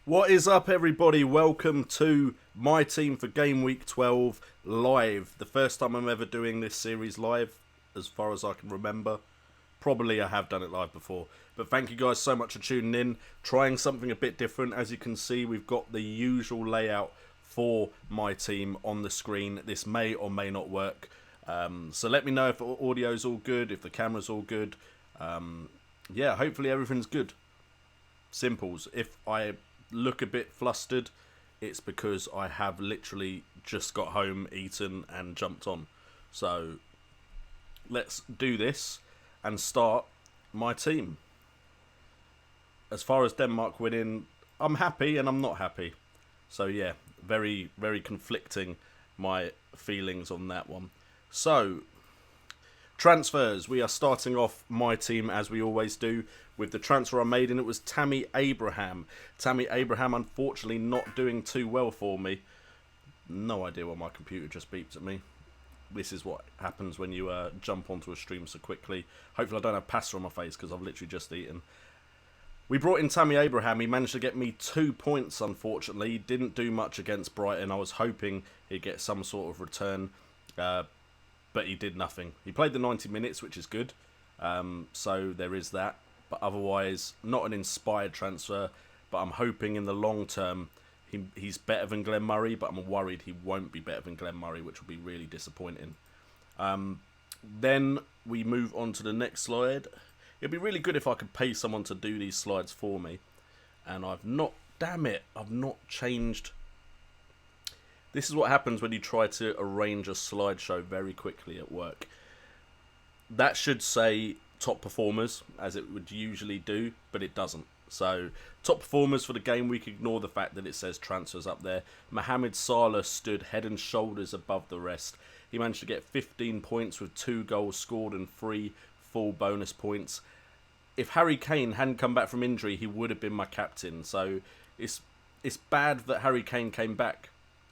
What is up, everybody? Welcome to my team for Game Week 12 live. The first time I'm ever doing this series live, as far as I can remember. Probably I have done it live before. But thank you guys so much for tuning in. Trying something a bit different. As you can see, we've got the usual layout for my team on the screen. This may or may not work. So let me know if the audio's all good, if the camera's all good. Yeah, hopefully everything's good. Simples. If I look a bit flustered, it's because I have literally just got home, eaten and jumped on. So let's do this and start my team. As far as Denmark winning, I'm happy and I'm not happy. So yeah, very, very conflicting my feelings on that one. So transfers. We are starting off my team as we always do with the transfer I made, and it was Tammy Abraham. Tammy Abraham, unfortunately, not doing too well for me. No idea why my computer just beeped at me. This is what happens when you jump onto a stream so quickly. Hopefully I don't have pasta on my face because I've literally just eaten. We brought in Tammy Abraham. He managed to get me 2 points, unfortunately. He didn't do much against Brighton. I was hoping he'd get some sort of return, but he did nothing. He played the 90 minutes, which is good. So there is that. But otherwise, not an inspired transfer. But I'm hoping in the long term, he's better than Glenn Murray. But I'm worried he won't be better than Glenn Murray, which will be really disappointing. Then we move on to the next slide. It'd be really good if I could pay someone to do these slides for me. And I've not changed. This is what happens when you try to arrange a slideshow very quickly at work. That should say top performers, as it would usually do, but it doesn't. So, top performers for the game week, ignore the fact that it says transfers up there. Mohamed Salah stood head and shoulders above the rest. He managed to get 15 points with 2 goals scored and 3 full bonus points. If Harry Kane hadn't come back from injury, he would have been my captain. So, it's bad that Harry Kane came back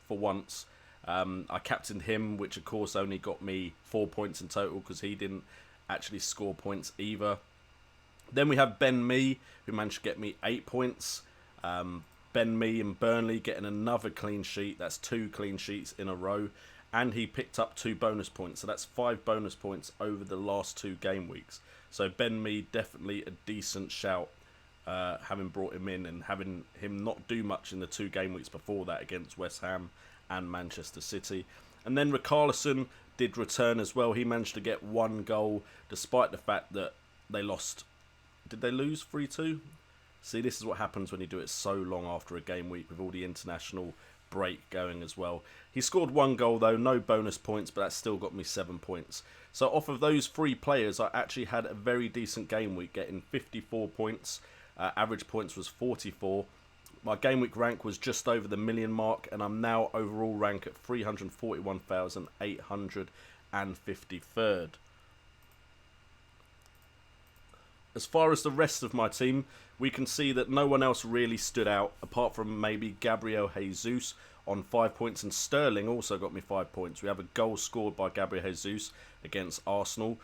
for once. I captained him, which of course only got me 4 points in total because he didn't actually score points either. Then we have Ben Mee, who managed to get me 8 points. Ben Mee and Burnley getting another clean sheet. That's 2 clean sheets in a row. And he picked up 2 bonus points. So that's 5 bonus points over the last 2 game weeks. So Ben Mee, definitely a decent shout. Having brought him in and having him not do much in the 2 game weeks before that against West Ham and Manchester City. And then Richarlison did return as well. He managed to get 1 goal despite the fact that they lost. Did they lose 3-2? See, this is what happens when you do it so long after a game week with all the international break going as well. He scored 1 goal though, no bonus points, but that still got me 7 points. So off of those 3 players, I actually had a very decent game week, getting 54 points. Average points was 44. My game week rank was just over the million mark, and I'm now overall rank at 341,853rd. As far as the rest of my team, we can see that no one else really stood out, apart from maybe Gabriel Jesus on 5 points, and Sterling also got me 5 points. We have a goal scored by Gabriel Jesus against Arsenal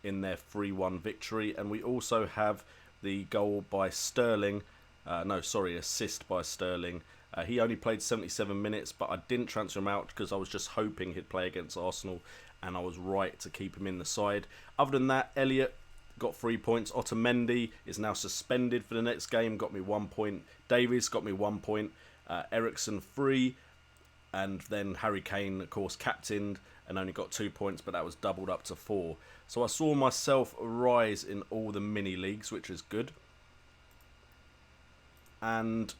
in their 3-1 victory, and we also have the goal by Sterling. Assist by Sterling. He only played 77 minutes, but I didn't transfer him out because I was just hoping he'd play against Arsenal, and I was right to keep him in the side. Other than that, Elliott got 3 points. Otamendi is now suspended for the next game, got me 1 point. Davies got me 1 point. Eriksen 3. And then Harry Kane, of course, captained and only got 2 points, but that was doubled up to 4. So I saw myself rise in all the mini leagues, which is good. And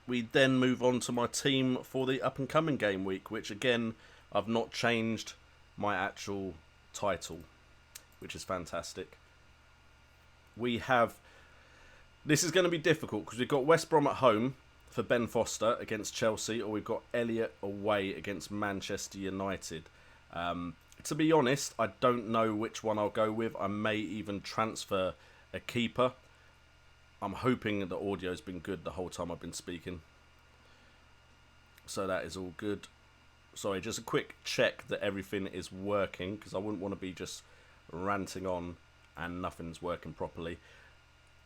we then move on to my team for the up-and-coming game week, which again, I've not changed my actual title, which is fantastic. This is going to be difficult because we've got West Brom at home for Ben Foster against Chelsea, or we've got Elliott away against Manchester United. To be honest, I don't know which one I'll go with. I may even transfer a keeper. I'm hoping the audio's been good the whole time I've been speaking. So that is all good. Sorry, just a quick check that everything is working, because I wouldn't want to be just ranting on and nothing's working properly.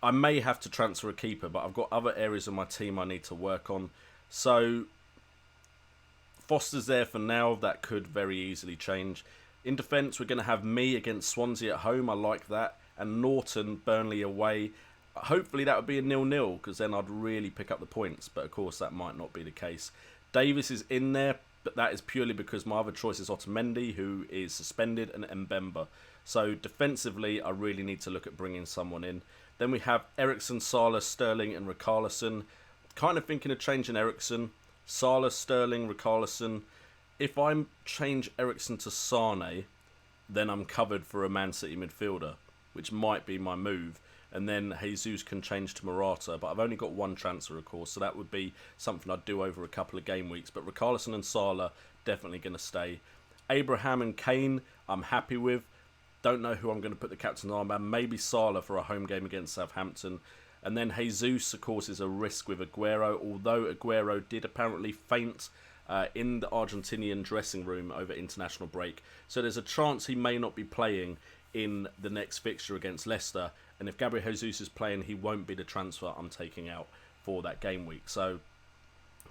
I may have to transfer a keeper, but I've got other areas of my team I need to work on. So Foster's there for now. That could very easily change. In defence, we're going to have me against Swansea at home. I like that. And Norton, Burnley away. Hopefully that would be a 0-0, because then I'd really pick up the points. But of course that might not be the case. Davis is in there, but that is purely because my other choice is Otamendi, who is suspended, and Mbemba. So defensively, I really need to look at bringing someone in. Then we have Eriksen, Salah, Sterling, and Richarlison. Kind of thinking of changing Eriksen. Salah, Sterling, Richarlison. If I change Eriksen to Sane, then I'm covered for a Man City midfielder, which might be my move. And then Jesus can change to Morata, but I've only got one transfer, of course, so that would be something I'd do over a couple of game weeks. But Richarlison and Salah, definitely going to stay. Abraham and Kane, I'm happy with. Don't know who I'm going to put the captain's armband. Maybe Salah for a home game against Southampton. And then Jesus, of course, is a risk with Aguero, although Aguero did apparently faint in the Argentinian dressing room over international break. So there's a chance he may not be playing in the next fixture against Leicester. And if Gabriel Jesus is playing, he won't be the transfer I'm taking out for that game week. So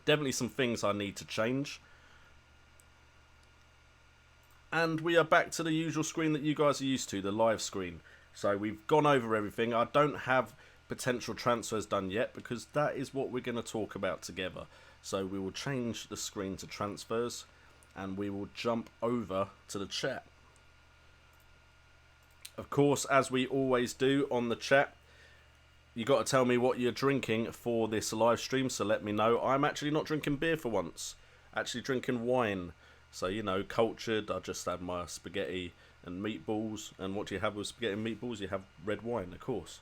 definitely some things I need to change. And we are back to the usual screen that you guys are used to, the live screen. So we've gone over everything. I don't have potential transfers done yet, because that is what we're going to talk about together. So we will change the screen to transfers, and we will jump over to the chat. Of course, as we always do on the chat, you got to tell me what you're drinking for this live stream, so let me know. I'm actually not drinking beer for once, actually drinking wine. So, you know, cultured. I just had my spaghetti and meatballs. And what do you have with spaghetti and meatballs? You have red wine, of course.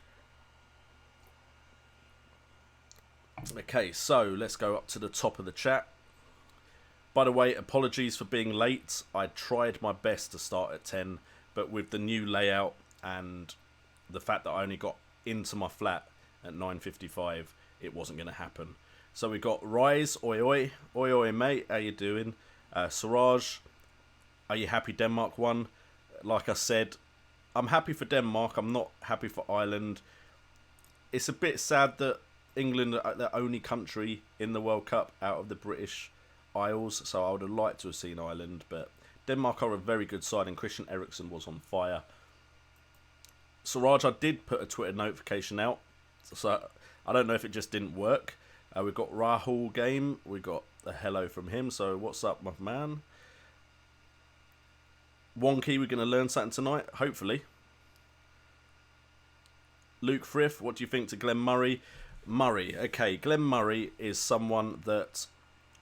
Okay, so let's go up to the top of the chat. By the way, apologies for being late. I tried my best to start at 10, but with the new layout and the fact that I only got into my flat at 9:55, it wasn't going to happen. So we got Rise, oi oi, oi oi mate, how you doing? Siraj, are you happy Denmark won? Like I said, I'm happy for Denmark. I'm not happy for Ireland. It's a bit sad that England are the only country in the World Cup out of the British Isles, so I would have liked to have seen Ireland, but Denmark are a very good side, and Christian Eriksen was on fire. Siraj, I did put a Twitter notification out, so I don't know if it just didn't work. We've got Rahul Game. We got a hello from him. So what's up, my man? Wonky, we're going to learn something tonight, hopefully. Luke Frith, what do you think to Glenn Murray? Murray, okay. Glenn Murray is someone that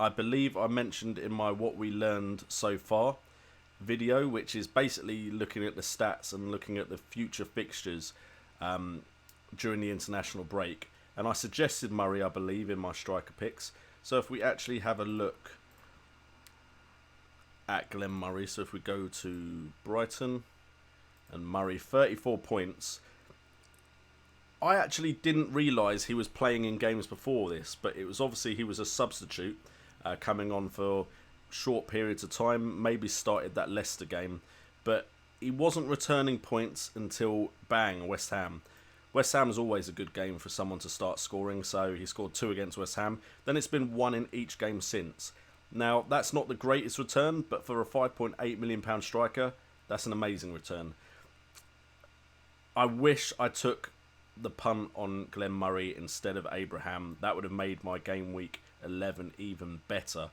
I believe I mentioned in my What We Learned So Far video, which is basically looking at the stats and looking at the future fixtures during the international break. And I suggested Murray, I believe, in my striker picks. So if we actually have a look at Glenn Murray, so if we go to Brighton and Murray, 34 points. I actually didn't realise he was playing in games before this, but it was obviously he was a substitute coming on for short periods of time, maybe started that Leicester game, but he wasn't returning points until bang, West Ham. West Ham is always a good game for someone to start scoring, so he scored 2 against West Ham. Then it's been 1 in each game since. Now, that's not the greatest return, but for a £5.8 million striker, that's an amazing return. I wish I took the punt on Glenn Murray instead of Abraham. That would have made my game week 11 even better.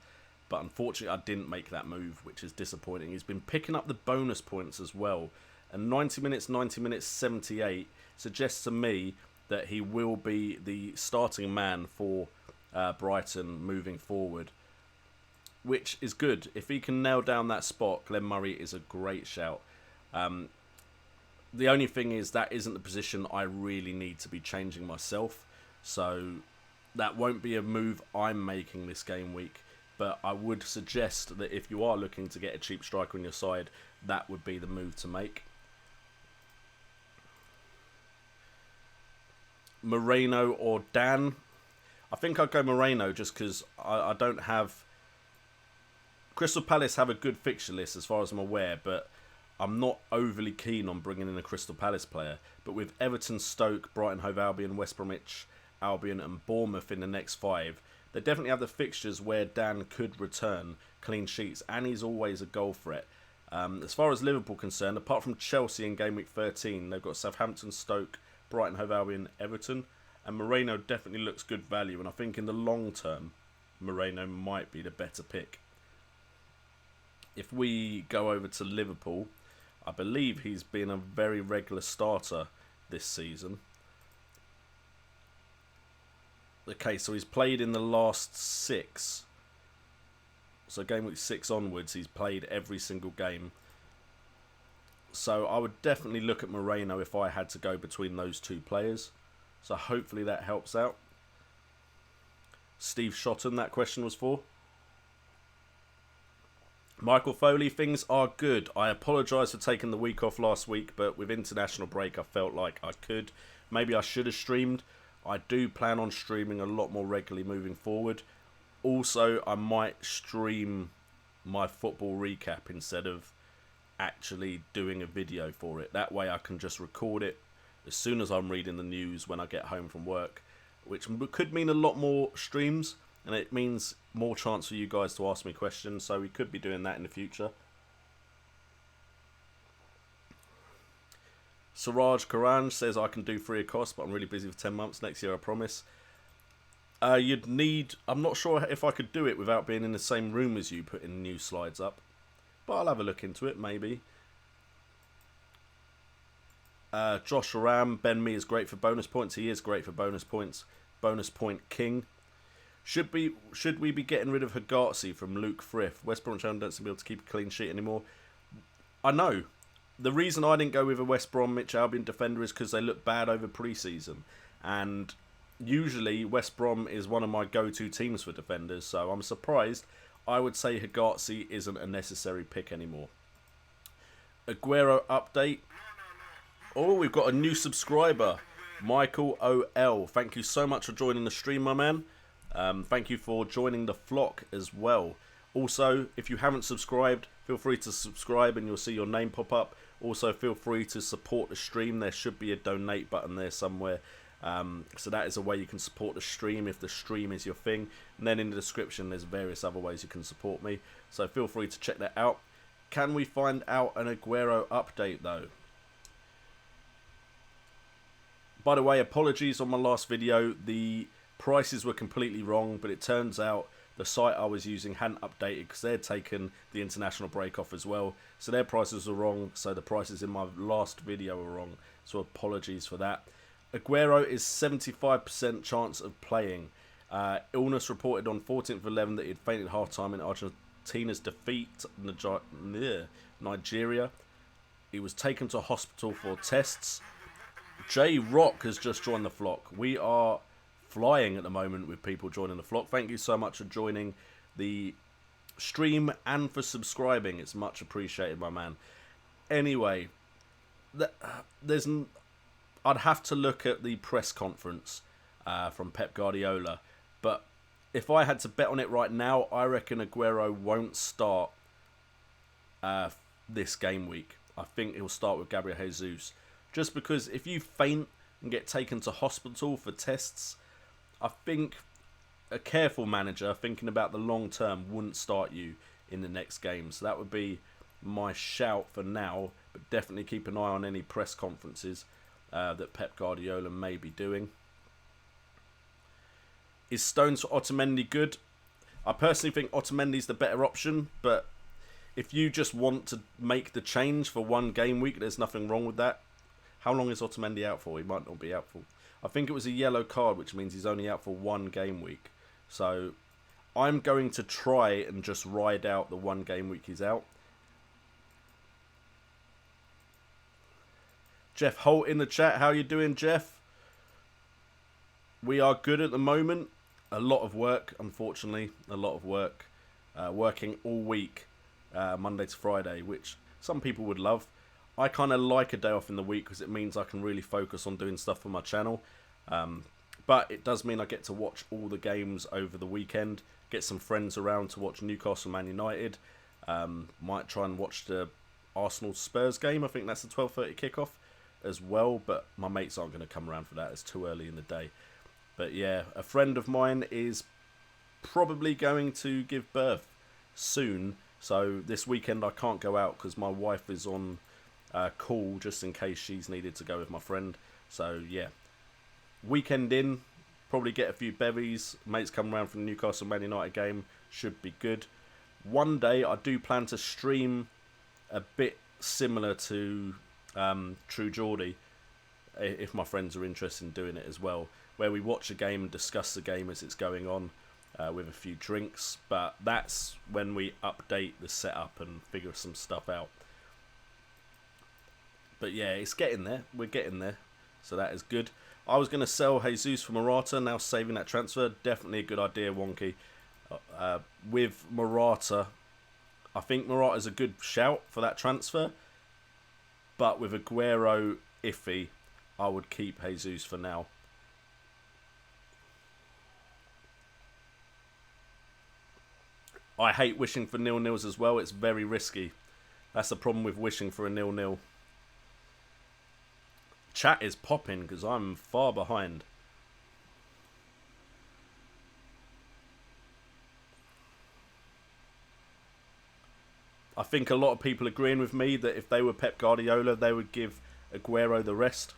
But unfortunately, I didn't make that move, which is disappointing. He's been picking up the bonus points as well. And 90 minutes, 78 suggests to me that he will be the starting man for Brighton moving forward, which is good. If he can nail down that spot, Glenn Murray is a great shout. The only thing is that isn't the position I really need to be changing myself. So that won't be a move I'm making this game week. But I would suggest that if you are looking to get a cheap striker on your side, that would be the move to make. Moreno or Dan? I think I'd go Moreno just because I don't have... Crystal Palace have a good fixture list as far as I'm aware, but I'm not overly keen on bringing in a Crystal Palace player. But with Everton, Stoke, Brighton, Hove Albion, West Bromwich Albion and Bournemouth in the next 5, they definitely have the fixtures where Dan could return clean sheets, and he's always a goal threat. As far as Liverpool concerned, apart from Chelsea in game week 13, they've got Southampton, Stoke, Brighton, Hove Albion, Everton, and Moreno definitely looks good value, and I think in the long term, Moreno might be the better pick. If we go over to Liverpool, I believe he's been a very regular starter this season. Okay, so he's played in the last 6. So game week 6 onwards, he's played every single game. So I would definitely look at Moreno if I had to go between those two players. So hopefully that helps out. Steve Shotton, that question was for. Michael Foley, things are good. I apologise for taking the week off last week, but with international break I felt like I could. Maybe I should have streamed. I do plan on streaming a lot more regularly moving forward. Also, I might stream my football recap instead of actually doing a video for it. That way I can just record it as soon as I'm reading the news when I get home from work, which could mean a lot more streams, and it means more chance for you guys to ask me questions, so we could be doing that in the future. Siraj Karanj says I can do free of cost, but I'm really busy for 10 months. Next year, I promise. You'd need... I'm not sure if I could do it without being in the same room as you putting new slides up. But I'll have a look into it, maybe. Josh Ram, Ben Mee is great for bonus points. He is great for bonus points. Bonus point king. Should we be getting rid of Hegazi from Luke Frith? West Brom don't seem to be able to keep a clean sheet anymore. I know. The reason I didn't go with a West Bromwich Albion defender is because they look bad over pre-season. And usually West Brom is one of my go-to teams for defenders, so I'm surprised. I would say Hegazi isn't a necessary pick anymore. Aguero update. Oh, we've got a new subscriber. Michael OL. Thank you so much for joining the stream, my man. Thank you for joining the flock as well. Also, if you haven't subscribed, feel free to subscribe and you'll see your name pop up. Also, feel free to support the stream. There should be a donate button there somewhere. So that is a way you can support the stream if the stream is your thing. And then in the description, there's various other ways you can support me. So feel free to check that out. Can we find out an Aguero update though? By the way, apologies on my last video. The prices were completely wrong, but it turns out the site I was using hadn't updated because they'd taken the international break off as well. So their prices were wrong, so the prices in my last video were wrong. So apologies for that. Aguero is 75% chance of playing. Illness reported on 14th of 11 that he had fainted half-time in Argentina's defeat Nigeria. He was taken to hospital for tests. J Rock has just joined the flock. We are flying at the moment with people joining the flock. Thank you so much for joining the stream and for subscribing. It's much appreciated, my man. Anyway, I'd have to look at the press conference from Pep Guardiola, but if I had to bet on it right now, I reckon Aguero won't start this game week. I think he'll start with Gabriel Jesus. Just because if you faint and get taken to hospital for tests, I think a careful manager thinking about the long term wouldn't start you in the next game. So that would be my shout for now. But definitely keep an eye on any press conferences that Pep Guardiola may be doing. Is Stones for Otamendi good? I personally think Otamendi's the better option, but if you just want to make the change for one game week, there's nothing wrong with that. How long is Otamendi out for? He might not be out for. I think it was a yellow card, which means he's only out for one game week. So I'm going to try and just ride out the one game week he's out. Jeff Holt in the chat. How you doing, Jeff? We are good at the moment. A lot of work, unfortunately. A lot of work. Working all week, Monday to Friday, which some people would love. I kind of like a day off in the week because it means I can really focus on doing stuff for my channel. But it does mean I get to watch all the games over the weekend. Get some friends around to watch Newcastle Man United. Might try and watch the Arsenal Spurs game. I think that's the 12:30 kickoff as well. But my mates aren't going to come around for that. It's too early in the day. But yeah, a friend of mine is probably going to give birth soon. So this weekend I can't go out because my wife is on call just in case she's needed to go with my friend. So yeah, weekend in, probably get a few bevies. Mates come around from the Newcastle Man United game, should be good. One day I do plan to stream a bit similar to True Geordie, if my friends are interested in doing it as well, where we watch a game and discuss the game as it's going on with a few drinks. But that's when we update the setup and figure some stuff out. But yeah, it's getting there. We're getting there. So that is good. I was going to sell Jesus for Morata. Now saving that transfer. Definitely a good idea, Wonky. With Morata, I think Morata's a good shout for that transfer. But with Aguero iffy, I would keep Jesus for now. I hate wishing for 0-0s as well. It's very risky. That's the problem with wishing for a 0-0. Chat is popping because I'm far behind. I think a lot of people agreeing with me that if they were Pep Guardiola, they would give Aguero the rest.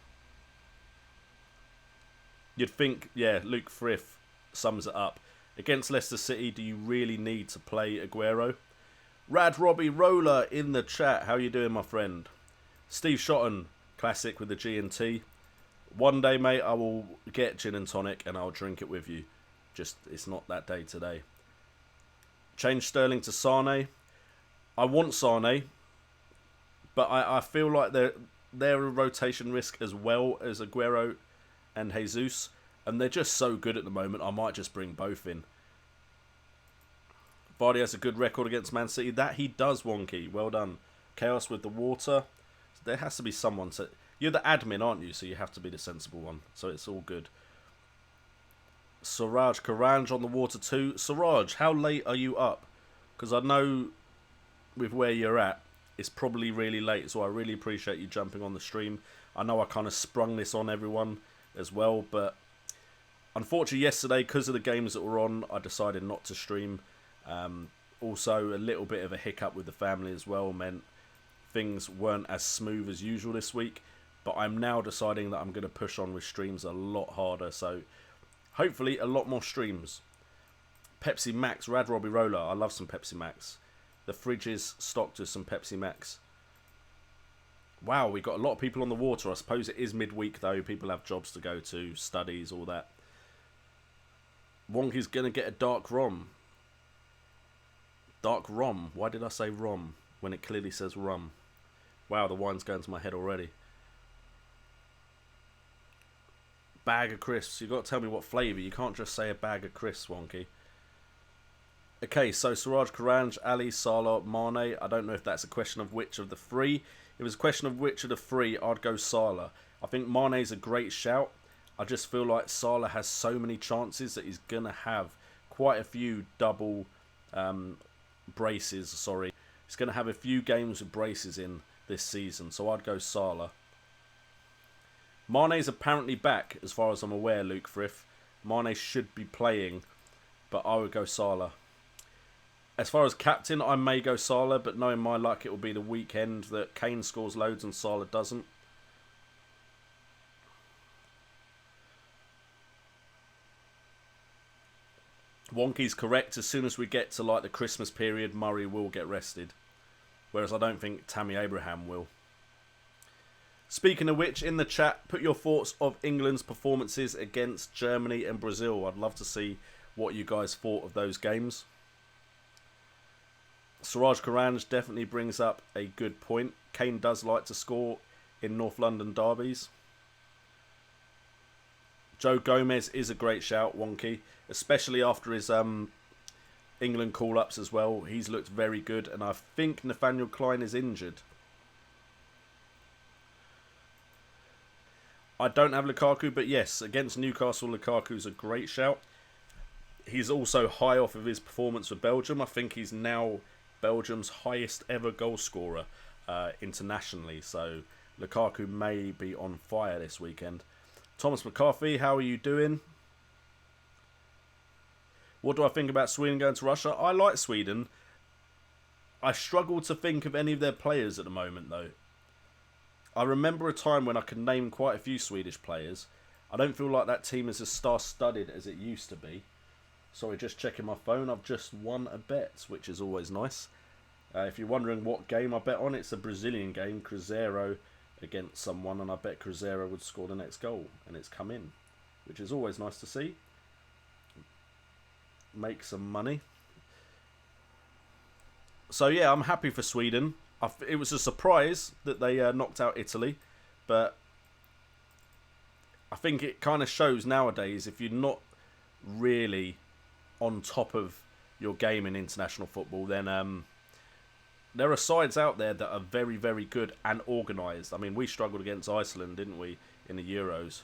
You'd think, yeah, Luke Frith sums it up. Against Leicester City, do you really need to play Aguero? Rad Robbie Roller in the chat. How you doing, my friend? Steve Shotton, classic with the G&T. One day, mate, I will get gin and tonic and I'll drink it with you. Just, it's not that day today. Change Sterling to Sane. I want Sane, but I feel like they're a rotation risk as well as Aguero and Jesus. And they're just so good at the moment, I might just bring both in. Vardy has a good record against Man City. That he does, Wonky. Well done. Chaos with the water. There has to be someone to... You're the admin, aren't you? So you have to be the sensible one. So it's all good. Siraj Karanj on the water too. Siraj, how late are you up? Because I know with where you're at, it's probably really late. So I really appreciate you jumping on the stream. I know I kind of sprung this on everyone as well, but... Unfortunately, yesterday, because of the games that were on, I decided not to stream. Also, a little bit of a hiccup with the family as well meant things weren't as smooth as usual this week. But I'm now deciding that I'm going to push on with streams a lot harder. So, hopefully, a lot more streams. Pepsi Max, Rad Robbie Roller. I love some Pepsi Max. The fridge is stocked with some Pepsi Max. Wow, we got a lot of people on the water. I suppose it is midweek, though. People have jobs to go to, studies, all that. Wonky's going to get a dark rom. Dark rom. Why did I say rom when it clearly says rum? Wow, the wine's going to my head already. bag of crisps. You've got to tell me what flavour. You can't just say a bag of crisps, Wonky. Okay, so Suraj Karanj, Ali, Salah, Mane. I don't know if that's a question of which of the three. If it was a question of which of the three, I'd go Salah. I think Mane's a great shout. I just feel like Salah has so many chances that he's going to have quite a few double braces. Sorry. He's going to have a few games with braces in this season, so I'd go Salah. Mane's apparently back, as far as I'm aware, Luke Frith. Mane should be playing, but I would go Salah. As far as captain, I may go Salah, but knowing my luck, it will be the weekend that Kane scores loads and Salah doesn't. Wonky's correct. As soon as we get to like the Christmas period, Murray will get rested. Whereas I don't think Tammy Abraham will. Speaking of which, in the chat, put your thoughts of England's performances against Germany and Brazil. I'd love to see what you guys thought of those games. Suraj Karanj definitely brings up a good point. Kane does like to score in North London derbies. Joe Gomez is a great shout, Wonky, especially after his England call-ups as well. He's looked very good, and I think Nathaniel Klein is injured. I don't have Lukaku, but yes, against Newcastle, Lukaku's a great shout. He's also high off of his performance for Belgium. I think he's now Belgium's highest ever goal scorer internationally, so Lukaku may be on fire this weekend. Thomas McCarthy, how are you doing? What do I think about Sweden going to Russia? I like Sweden. I struggle to think of any of their players at the moment, though. I remember a time when I could name quite a few Swedish players. I don't feel like that team is as star-studded as it used to be. Sorry, just checking my phone. I've just won a bet, which is always nice. If you're wondering what game I bet on, it's a Brazilian game, Cruzeiro against someone, and I bet Cruzeiro would score the next goal, and it's come in, which is always nice to see. Make some money. So yeah, I'm happy for Sweden. It was a surprise that they knocked out Italy, but I think it kind of shows nowadays if you're not really on top of your game in international football, then there are sides out there that are very, very good and organised. I mean, we struggled against Iceland, didn't we, in the Euros?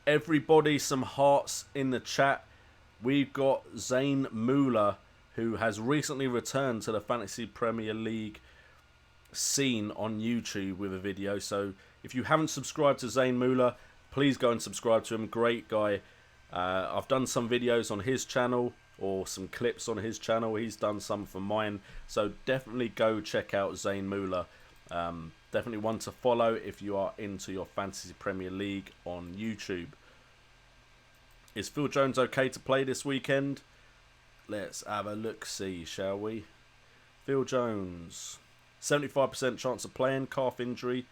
Everybody, some hearts in the chat. We've got Zane Muller, who has recently returned to the Fantasy Premier League scene on YouTube with a video. So if you haven't subscribed to Zane Muller, please go and subscribe to him. Great guy. I've done some videos on his channel, or some clips on his channel. He's done some for mine. So definitely go check out Zane Muller. Definitely one to follow if you are into your Fantasy Premier League on YouTube. Is Phil Jones okay to play this weekend? Let's have a look-see, shall we? Phil Jones. 75% chance of playing, calf injury.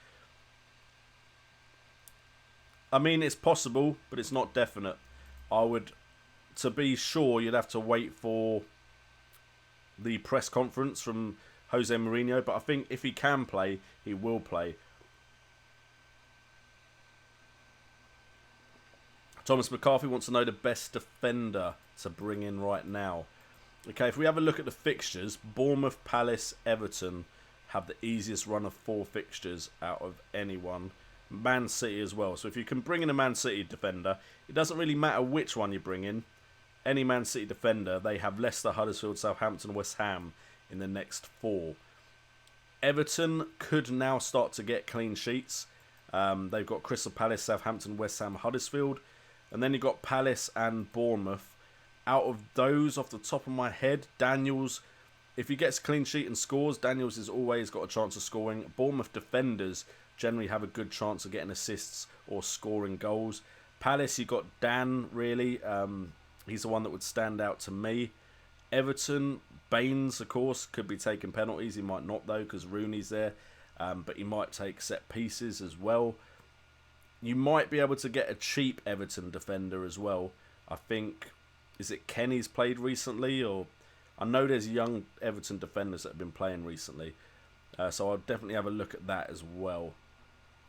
I mean, it's possible, but it's not definite. To be sure, you'd have to wait for the press conference from Jose Mourinho, but I think if he can play, he will play. Thomas McCarthy wants to know the best defender to bring in right now. Okay, if we have a look at the fixtures, Bournemouth, Palace, Everton have the easiest run of 4 fixtures out of anyone. Man City as well. So if you can bring in a Man City defender, it doesn't really matter which one you bring in. Any Man City defender, they have Leicester, Huddersfield, Southampton, West Ham in the next 4. Everton could now start to get clean sheets. They've got Crystal Palace, Southampton, West Ham, Huddersfield. And then you've got Palace and Bournemouth. Out of those, off the top of my head, Daniels, if he gets a clean sheet and scores, Daniels has always got a chance of scoring. Bournemouth defenders generally have a good chance of getting assists or scoring goals. Palace, you got Dan, really. He's the one that would stand out to me. Everton, Baines, of course, could be taking penalties. He might not, though, because Rooney's there. But he might take set pieces as well. You might be able to get a cheap Everton defender as well. I think, is it Kenny's played recently? Or I know there's young Everton defenders that have been playing recently. So I'll definitely have a look at that as well.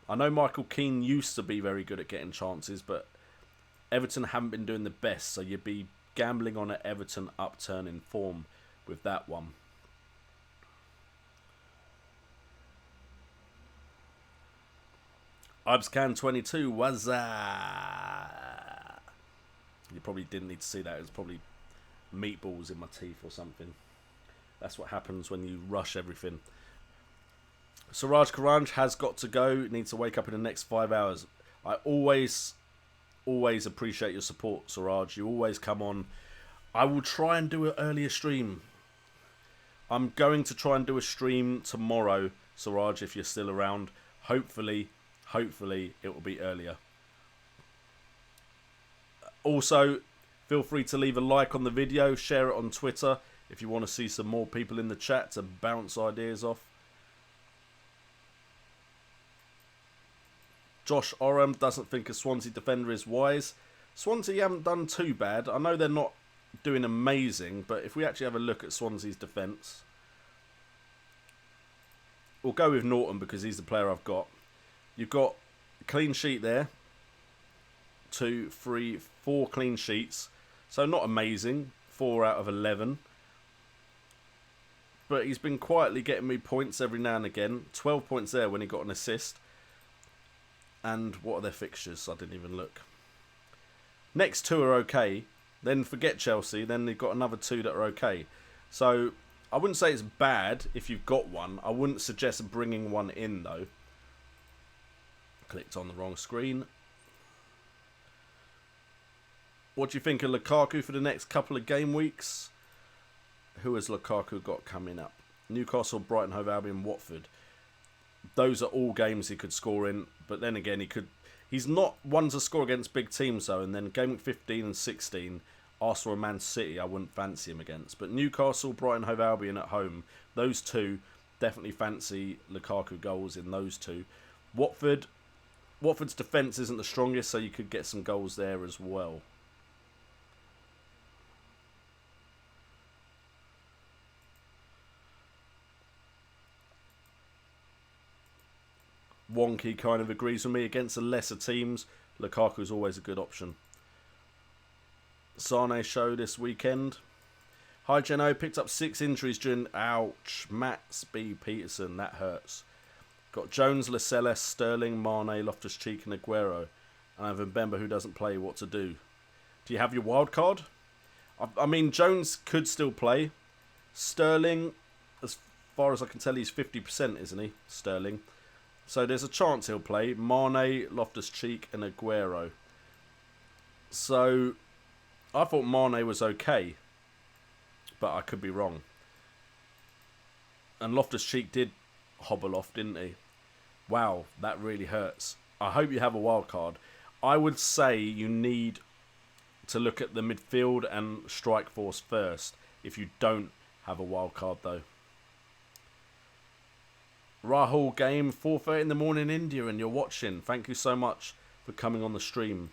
I know Michael Keane used to be very good at getting chances, but Everton haven't been doing the best, so you'd be gambling on an Everton upturn in form with that one. Ibscan22 was you probably didn't need to see that. It was probably meatballs in my teeth or something. That's what happens when you rush everything. Suraj Karanj has got to go. Needs to wake up in the next 5 hours. I always appreciate your support, Suraj. You always come on. I will try and do an earlier stream. I'm going to try and do a stream tomorrow, Suraj, if you're still around. Hopefully it will be earlier. Also, feel free to leave a like on the video, share it on Twitter if you want to see some more people in the chat to bounce ideas off. Josh Oram doesn't think a Swansea defender is wise. Swansea haven't done too bad. I know they're not doing amazing, but if we actually have a look at Swansea's defence, we'll go with Norton because he's the player I've got. You've got a clean sheet there. 2, 3, 4 clean sheets. So not amazing. 4 out of 11. But he's been quietly getting me points every now and again. 12 points there when he got an assist. And what are their fixtures? I didn't even look. Next 2 are okay. Then forget Chelsea. Then they've got another 2 that are okay. So I wouldn't say it's bad if you've got one. I wouldn't suggest bringing one in though. Clicked on the wrong screen. What do you think of Lukaku for the next couple of game weeks? Who has Lukaku got coming up? Newcastle, Brighton, Hove Albion, Watford. Those are all games he could score in, but then again, he's not one to score against big teams though. And then game week 15 and 16, Arsenal and Man City, I wouldn't fancy him against. But Newcastle, Brighton, Hove Albion at home, those 2 definitely fancy Lukaku goals in those 2. Watford's defence isn't the strongest, so you could get some goals there as well. Wonky kind of agrees with me. Against the lesser teams, Lukaku's always a good option. Sane show this weekend. Hi Geno, picked up 6 injuries during... Ouch. Mats B. Peterson, that hurts. Got Jones, Lascelles, Sterling, Mane, Loftus-Cheek and Aguero. And I have Mbemba who doesn't play. What to do? Do you have your wild card? I mean, Jones could still play. Sterling, as far as I can tell, he's 50%, isn't he? Sterling. So there's a chance he'll play. Mane, Loftus-Cheek and Aguero. So I thought Mane was okay, but I could be wrong. And Loftus-Cheek did hobble off, didn't he? Wow, that really hurts. I hope you have a wild card. I would say you need to look at the midfield and strike force first if you don't have a wild card though. Rahul game, 4:30 in the morning in India, and you're watching. Thank you so much for coming on the stream.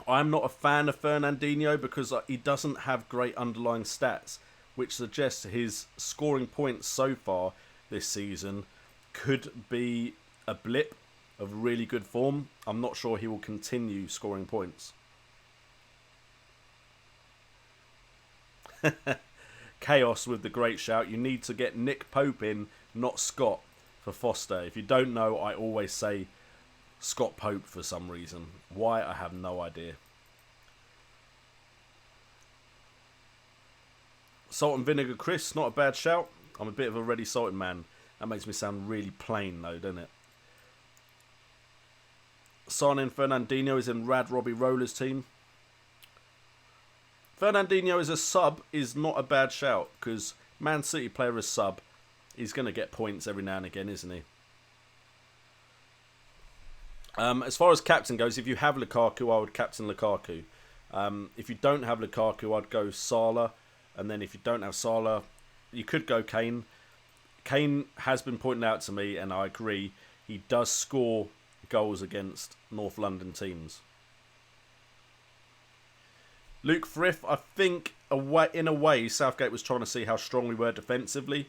I'm not a fan of Fernandinho because he doesn't have great underlying stats, which suggests his scoring points so far this season could be a blip of really good form. I'm not sure he will continue scoring points. Chaos with the great shout. You need to get Nick Pope in, not Scott, for Foster. If you don't know, I always say Scott Pope for some reason. Why, I have no idea. Salt and vinegar Chris, not a bad shout. I'm a bit of a ready salted man. That makes me sound really plain though, doesn't it? Signing Fernandinho is in Rad Robbie Roller's team. Fernandinho as a sub is not a bad shout because Man City player as sub, he's going to get points every now and again, isn't he? As far as captain goes, if you have Lukaku, I would captain Lukaku. If you don't have Lukaku, I'd go Salah. And then if you don't have Salah, you could go Kane. Kane has been pointed out to me, and I agree, he does score goals against North London teams. Luke Frith, I think in a way, Southgate was trying to see how strong we were defensively.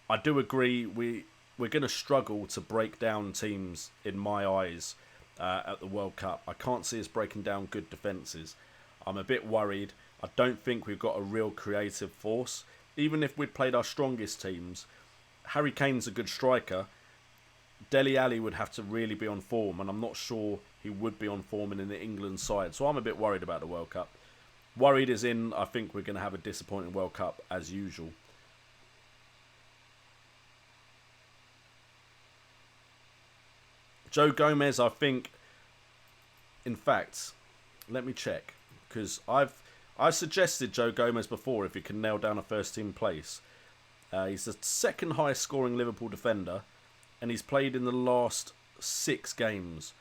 I do agree we're going to struggle to break down teams, in my eyes, at the World Cup. I can't see us breaking down good defences. I'm a bit worried. I don't think we've got a real creative force. Even if we'd played our strongest teams, Harry Kane's a good striker. Dele Alli would have to really be on form, and I'm not sure he would be on form in the England side. So I'm a bit worried about the World Cup. Worried as in, I think we're going to have a disappointing World Cup as usual. Joe Gomez, I think, in fact, let me check, because I suggested Joe Gomez before if he can nail down a first team place. He's the second highest scoring Liverpool defender, and he's played in the last 6 games,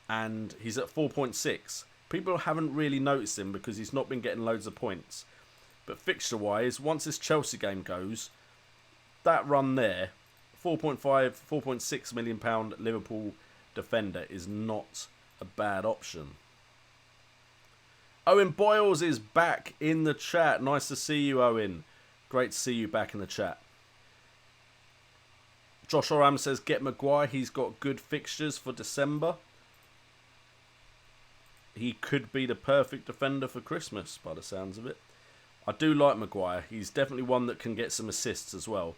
and he's at 4.6. People haven't really noticed him because he's not been getting loads of points. But fixture-wise, once this Chelsea game goes, that run there, 4.6 million pound Liverpool defender is not a bad option. Owen Boyles is back in the chat. Nice to see you, Owen. Great to see you back in the chat. Josh Oram says, get Maguire. He's got good fixtures for December. He could be the perfect defender for Christmas, by the sounds of it. I do like Maguire. He's definitely one that can get some assists as well.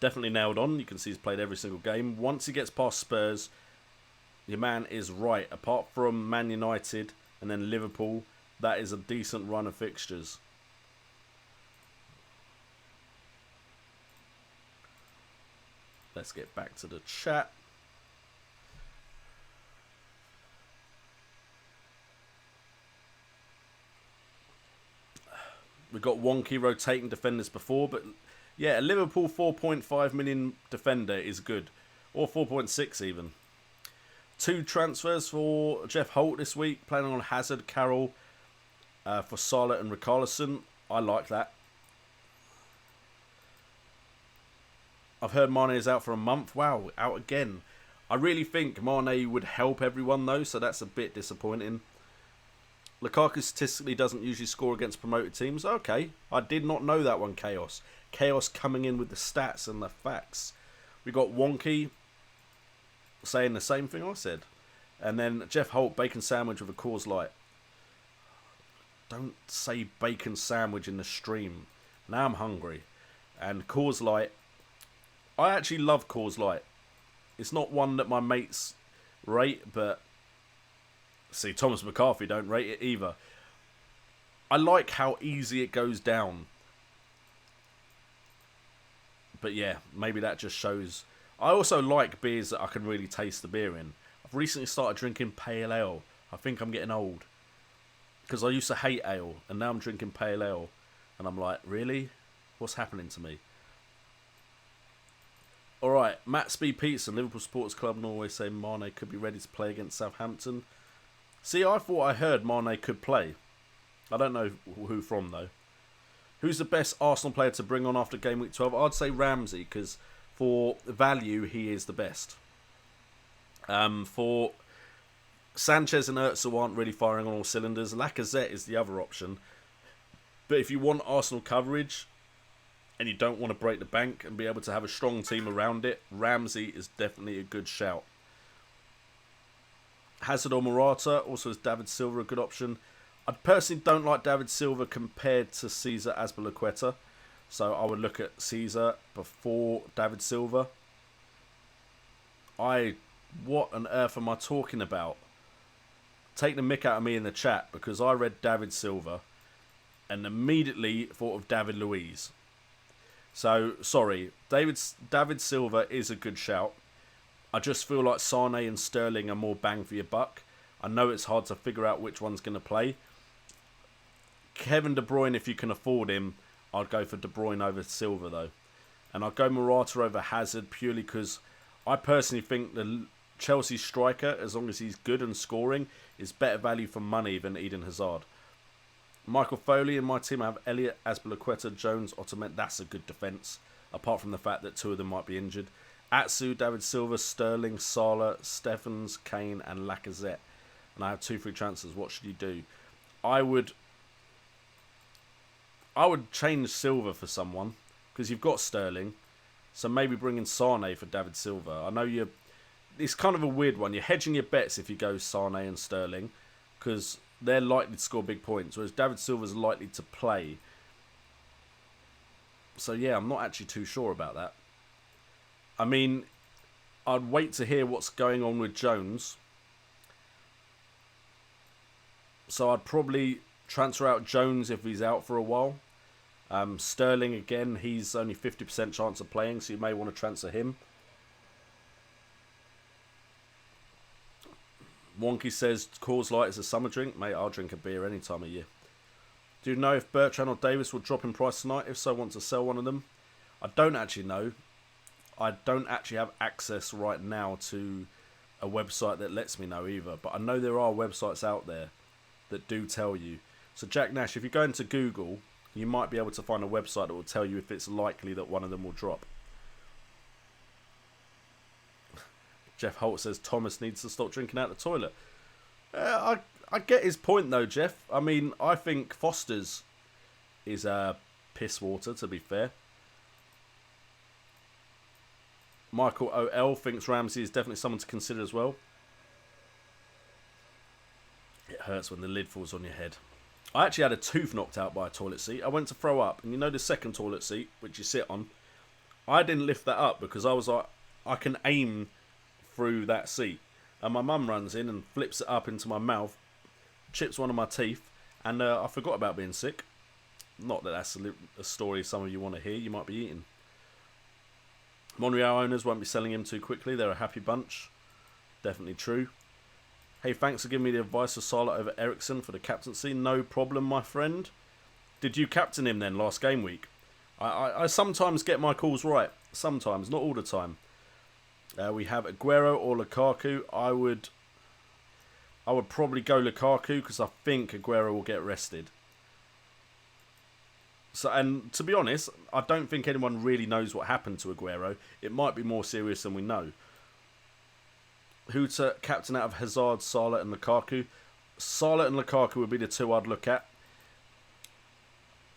Definitely nailed on. You can see he's played every single game. Once he gets past Spurs, your man is right. Apart from Man United and then Liverpool, that is a decent run of fixtures. Let's get back to the chat. We've got wonky rotating defenders before, but yeah, a Liverpool 4.5 million defender is good. Or 4.6 even. 2 transfers for Jeff Holt this week, planning on Hazard, Carroll, for Salah and Richarlison. I like that. I've heard Mane is out for a month. Wow, out again. I really think Mane would help everyone though, so that's a bit disappointing. Lukaku statistically doesn't usually score against promoted teams. Okay, I did not know that one, Chaos. Chaos coming in with the stats and the facts. We got Wonky saying the same thing I said. And then Jeff Holt, bacon sandwich with a Coors Light. Don't say bacon sandwich in the stream. Now I'm hungry. And Coors Light, I actually love Coors Light. It's not one that my mates rate, but see, Thomas McCarthy don't rate it either. I like how easy it goes down. But yeah, maybe that just shows. I also like beers that I can really taste the beer in. I've recently started drinking pale ale. I think I'm getting old. Because I used to hate ale, and now I'm drinking pale ale. And I'm like, really? What's happening to me? Alright, Matt Speed Peterson, Liverpool Sports Club Norway, say Mane could be ready to play against Southampton. See, I thought I heard Mane could play. I don't know who from, though. Who's the best Arsenal player to bring on after Game Week 12? I'd say Ramsey, because for value, he is the best. For Sanchez and Özil aren't really firing on all cylinders. Lacazette is the other option. But if you want Arsenal coverage and you don't want to break the bank and be able to have a strong team around it, Ramsey is definitely a good shout. Hazard or Morata, also is David Silva a good option? I personally don't like David Silva compared to Cesar Azpilicueta, so I would look at Cesar before David Silva. What on earth am I talking about? Take the mick out of me in the chat, because I read David Silva and immediately thought of David Luiz. So, sorry, David Silva is a good shout. I just feel like Sane and Sterling are more bang for your buck. I know it's hard to figure out which one's going to play. Kevin De Bruyne, if you can afford him, I'd go for De Bruyne over Silva though. And I'd go Morata over Hazard purely because I personally think the Chelsea striker, as long as he's good and scoring, is better value for money than Eden Hazard. Michael Foley in my team, I have Elliott, Azpilicueta, Jones, Otamendi. That's a good defence, apart from the fact that 2 of them might be injured. Atsu, David Silva, Sterling, Salah, Stephens, Kane and Lacazette. And I have 2 free transfers. What should you do? I would change Silva for someone, because you've got Sterling. So maybe bring in Sane for David Silva. I know it's kind of a weird one. You're hedging your bets if you go Sane and Sterling, because they're likely to score big points, whereas David Silva's likely to play. So yeah, I'm not actually too sure about that. I mean, I'd wait to hear what's going on with Jones. So I'd probably transfer out Jones if he's out for a while. Sterling, again, he's only 50% chance of playing, so you may want to transfer him. Wonky says, Coors Light is a summer drink. Mate, I'll drink a beer any time of year. Do you know if Bertrand or Davis will drop in price tonight? If so, want to sell one of them? I don't actually know. I don't actually have access right now to a website that lets me know either. But I know there are websites out there that do tell you. So Jack Nash, if you go into Google, you might be able to find a website that will tell you if it's likely that one of them will drop. Jeff Holt says Thomas needs to stop drinking out the toilet. I get his point though, Jeff. I mean, I think Foster's is piss water, to be fair. Michael O.L. thinks Ramsey is definitely someone to consider as well. It hurts when the lid falls on your head. I actually had a tooth knocked out by a toilet seat. I went to throw up, and you know the second toilet seat, which you sit on? I didn't lift that up because I was like, I can aim through that seat. And my mum runs in and flips it up into my mouth, chips one of my teeth, and I forgot about being sick. Not that that's a story some of you want to hear. You might be eating. Monreal owners won't be selling him too quickly. They're a happy bunch. Definitely true. Hey, thanks for giving me the advice of Salah over Ericsson for the captaincy. No problem, my friend. Did you captain him then last game week? I sometimes get my calls right. Sometimes, not all the time. We have Aguero or Lukaku. I would probably go Lukaku because I think Aguero will get rested. So, and to be honest, I don't think anyone really knows what happened to Aguero. It might be more serious than we know. Who to captain out of Hazard, Salah and Lukaku? Salah and Lukaku would be the two I'd look at.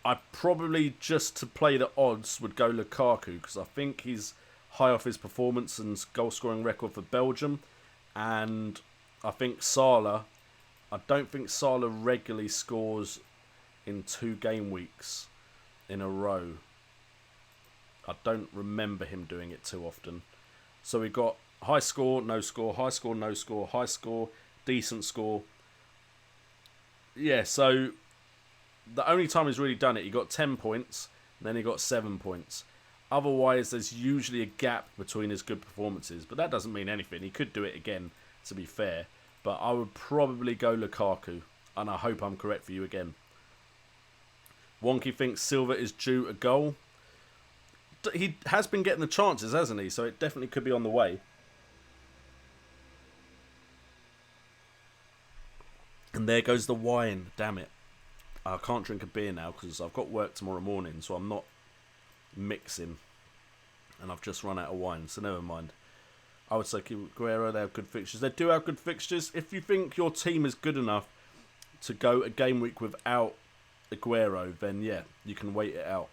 I probably, just to play the odds, would go Lukaku because I think he's high off his performance and goal scoring record for Belgium. And I think Salah, I don't think Salah regularly scores in 2 game weeks in a row. I don't remember him doing it too often. So we've got high score, no score, high score, no score, high score, decent score. Yeah, so the only time he's really done it, he got 10 points, then he got 7 points. Otherwise, there's usually a gap between his good performances, but that doesn't mean anything. He could do it again, to be fair. But I would probably go Lukaku, and I hope I'm correct for you again. Wonky thinks Silva is due a goal. He has been getting the chances, hasn't he? So it definitely could be on the way. And there goes the wine. Damn it. I can't drink a beer now because I've got work tomorrow morning, so I'm not mixing. And I've just run out of wine, so never mind. I would say Guerrero, they have good fixtures. They do have good fixtures. If you think your team is good enough to go a game week without Aguero, then yeah, you can wait it out.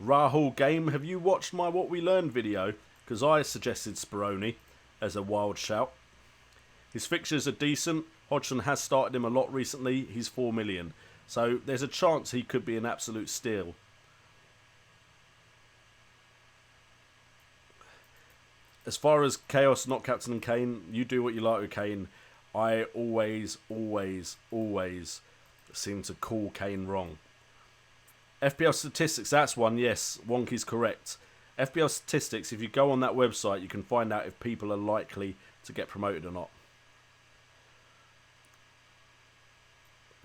Rahul Game, have you watched my What We Learned video? Because I suggested Speroni as a wild shout. His fixtures are decent. Hodgson has started him a lot recently. He's 4 million. So there's a chance he could be an absolute steal. As far as Chaos not captaining Kane, you do what you like with Kane. I always seem to call Kane wrong. FPL statistics, that's one, yes. Wonky's correct. FPL statistics, if you go on that website, you can find out if people are likely to get promoted or not.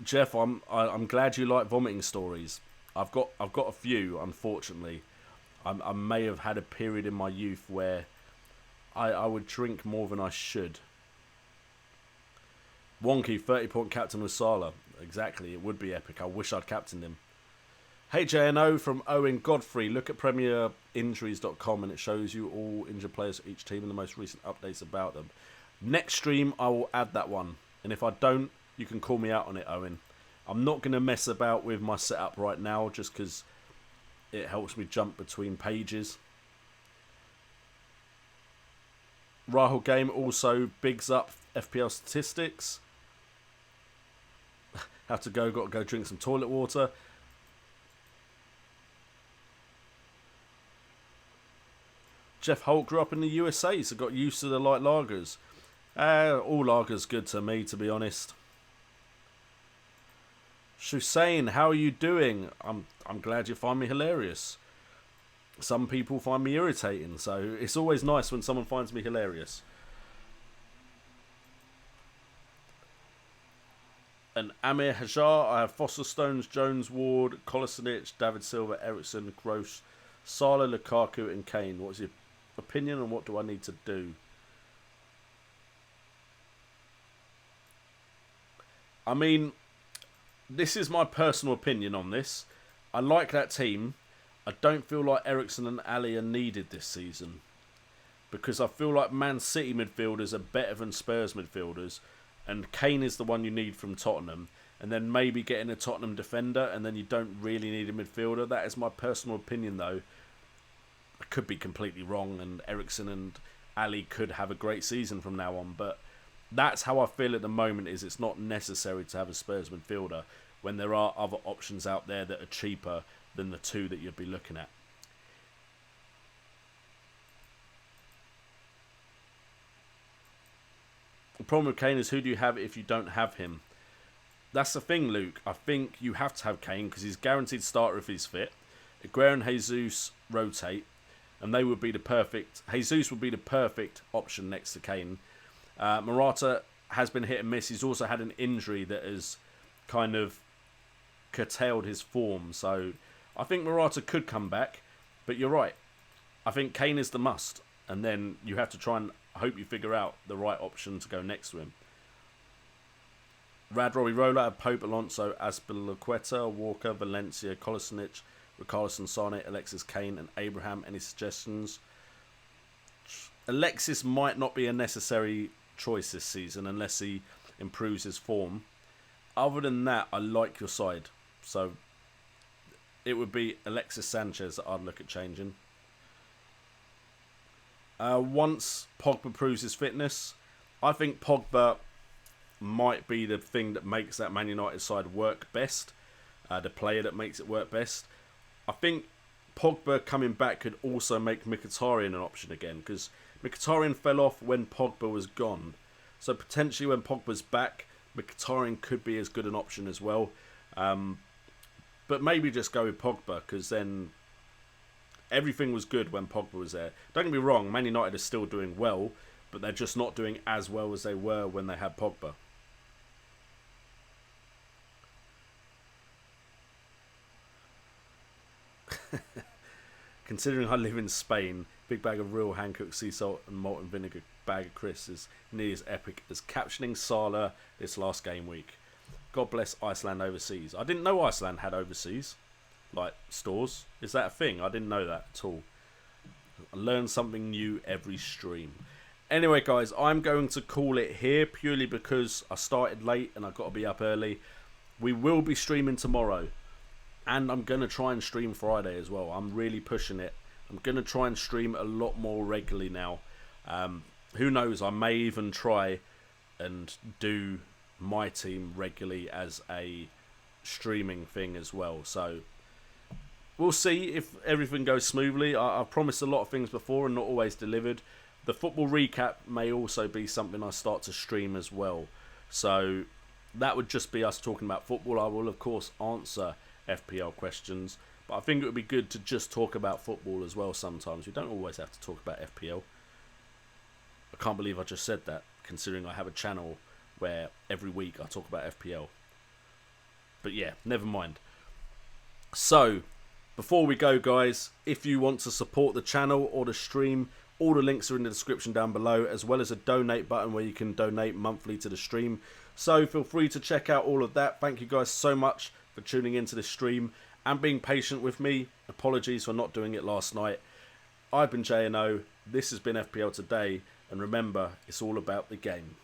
Jeff, I'm glad you like vomiting stories. I've got a few, unfortunately. I may have had a period in my youth where I would drink more than I should. Wonky, 30-point captain with Salah. Exactly, it would be epic. I wish I'd captained him. Hey JNO from Owen Godfrey. Look at premierinjuries.com and it shows you all injured players for each team and the most recent updates about them. Next stream, I will add that one. And if I don't, you can call me out on it, Owen. I'm not going to mess about with my setup right now just because it helps me jump between pages. Rahul Game also bigs up FPL statistics. Have to go, got to go drink some toilet water. Jeff Holt grew up in the USA, so got used to the light lagers. All lagers good to me, to be honest. Shusain, how are you doing? I'm glad you find me hilarious. Some people find me irritating, so it's always nice when someone finds me hilarious. And Amir Hajar, I have Foster Stones, Jones, Ward, Kolasinac, David Silva, Ericsson, Gross, Salah, Lukaku and Kane. What's your opinion and what do I need to do? I mean, this is my personal opinion on this. I like that team. I don't feel like Ericsson and Ali are needed this season. Because I feel like Man City midfielders are better than Spurs midfielders. And Kane is the one you need from Tottenham. And then maybe getting a Tottenham defender. And then you don't really need a midfielder. That is my personal opinion though. I could be completely wrong. And Ericsson and Ali could have a great season from now on. But that's how I feel at the moment. Is it's not necessary to have a Spurs midfielder. When there are other options out there that are cheaper than the two that you'd be looking at. The problem with Kane is who do you have if you don't have him? That's the thing, Luke. I think you have to have Kane because he's guaranteed starter if he's fit. Aguero and Jesus rotate, and they would be the perfect. Jesus would be the perfect option next to Kane. Morata has been hit and miss. He's also had an injury that has kind of curtailed his form. So I think Morata could come back, but you're right. I think Kane is the must, and then you have to try and hope you figure out the right option to go next to him. Rad Robbie Roller, Pope, Alonso, Azpilicueta, Walker, Valencia, Kolasinac, Richarlison, Sane, Alexis, Kane, and Abraham. Any suggestions? Alexis might not be a necessary choice this season unless he improves his form. Other than that, I like your side. So it would be Alexis Sanchez that I'd look at changing. Once Pogba proves his fitness, I think Pogba might be the thing that makes that Man United side work best. The player that makes it work best. I think Pogba coming back could also make Mkhitaryan an option again, because Mkhitaryan fell off when Pogba was gone. So potentially when Pogba's back, Mkhitaryan could be as good an option as well. But maybe just go with Pogba, because then everything was good when Pogba was there. Don't get me wrong, Man United are still doing well, but they're just not doing as well as they were when they had Pogba. Considering I live in Spain, big bag of real hand-cooked sea salt and malt and vinegar bag of crisps is nearly as epic as captioning Salah this last game week. God bless Iceland overseas. I didn't know Iceland had overseas, like, stores. Is that a thing? I didn't know that at all. I learn something new every stream. Anyway, guys, I'm going to call it here purely because I started late and I've got to be up early. We will be streaming tomorrow. And I'm going to try and stream Friday as well. I'm really pushing it. I'm going to try and stream a lot more regularly now. Who knows, I may even try and do my team regularly as a streaming thing as well. So we'll see if everything goes smoothly. I've promised a lot of things before and not always delivered. The football recap may also be something I start to stream as well. So that would just be us talking about football. I will, of course, answer FPL questions, but I think it would be good to just talk about football as well sometimes. We don't always have to talk about FPL. I can't believe I just said that, considering I have a channel where every week I talk about FPL. But yeah, never mind. So, before we go, guys, if you want to support the channel or the stream, all the links are in the description down below, as well as a donate button where you can donate monthly to the stream. So feel free to check out all of that. Thank you guys so much for tuning into this stream and being patient with me. Apologies for not doing it last night. I've been JNO. This has been FPL Today. And remember, it's all about the game.